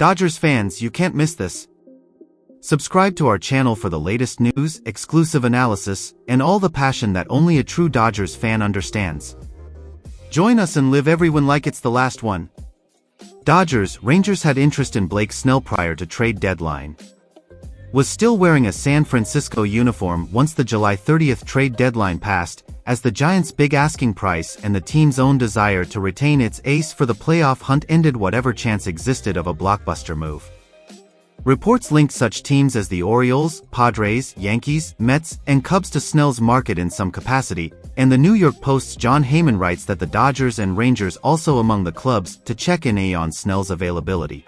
Dodgers fans, you can't miss this. Subscribe to our channel for the latest news, exclusive analysis, and all the passion that only a true Dodgers fan understands. Join us and live every win like it's the last one. Dodgers, Rangers had interest in Blake Snell prior to trade deadline. Was still wearing a San Francisco uniform once the July 30th trade deadline passed, as the Giants' big asking price and the team's own desire to retain its ace for the playoff hunt ended whatever chance existed of a blockbuster move. Reports linked such teams as the Orioles, Padres, Yankees, Mets, and Cubs to Snell's market in some capacity, and the New York Post's John Heyman writes that the Dodgers and Rangers also among the clubs to check in on Snell's availability.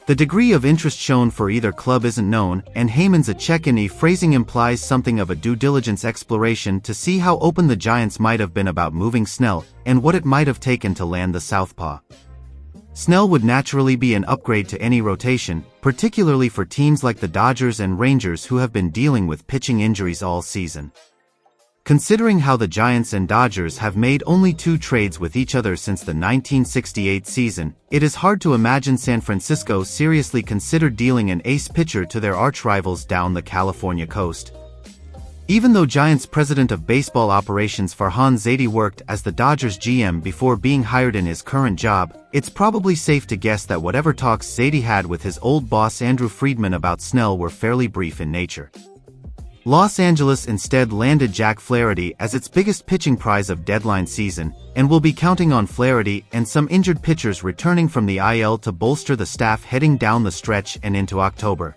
The degree of interest shown for either club isn't known, and Heyman's a check-in phrasing implies something of a due diligence exploration to see how open the Giants might have been about moving Snell, and what it might have taken to land the southpaw. Snell would naturally be an upgrade to any rotation, particularly for teams like the Dodgers and Rangers who have been dealing with pitching injuries all season. Considering how the Giants and Dodgers have made only 2 trades with each other since the 1968 season, it is hard to imagine San Francisco seriously considered dealing an ace pitcher to their arch-rivals down the California coast. Even though Giants president of baseball operations Farhan Zaidi worked as the Dodgers GM before being hired in his current job, it's probably safe to guess that whatever talks Zaidi had with his old boss Andrew Friedman about Snell were fairly brief in nature. Los Angeles instead landed Jack Flaherty as its biggest pitching prize of deadline season, and will be counting on Flaherty and some injured pitchers returning from the IL to bolster the staff heading down the stretch and into October.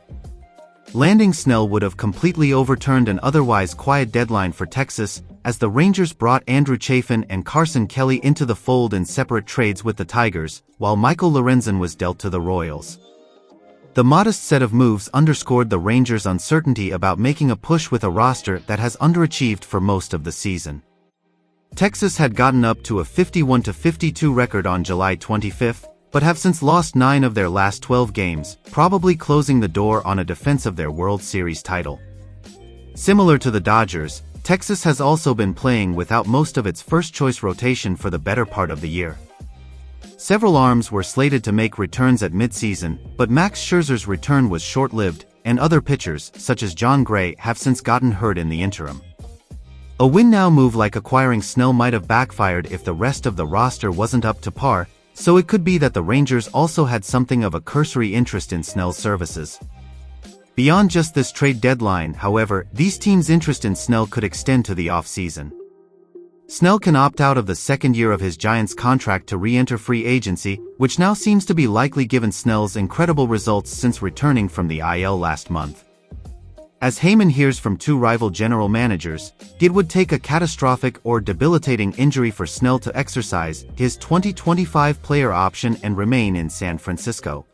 Landing Snell would have completely overturned an otherwise quiet deadline for Texas, as the Rangers brought Andrew Chafin and Carson Kelly into the fold in separate trades with the Tigers, while Michael Lorenzen was dealt to the Royals. The modest set of moves underscored the Rangers' uncertainty about making a push with a roster that has underachieved for most of the season. Texas had gotten up to a 51-52 record on July 25, but have since lost 9 of their last 12 games, probably closing the door on a defense of their World Series title. Similar to the Dodgers, Texas has also been playing without most of its first-choice rotation for the better part of the year. Several arms were slated to make returns at midseason, but Max Scherzer's return was short-lived, and other pitchers, such as John Gray, have since gotten hurt in the interim. A win-now move like acquiring Snell might have backfired if the rest of the roster wasn't up to par, so it could be that the Rangers also had something of a cursory interest in Snell's services. Beyond just this trade deadline, however, these teams' interest in Snell could extend to the off-season. Snell can opt out of the second year of his Giants contract to re-enter free agency, which now seems to be likely given Snell's incredible results since returning from the IL last month. As Heyman hears from 2 rival general managers, it would take a catastrophic or debilitating injury for Snell to exercise his 2025 player option and remain in San Francisco.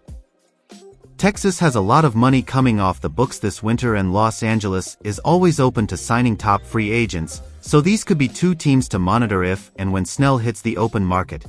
Texas has a lot of money coming off the books this winter, and Los Angeles is always open to signing top free agents, so these could be 2 teams to monitor if and when Snell hits the open market.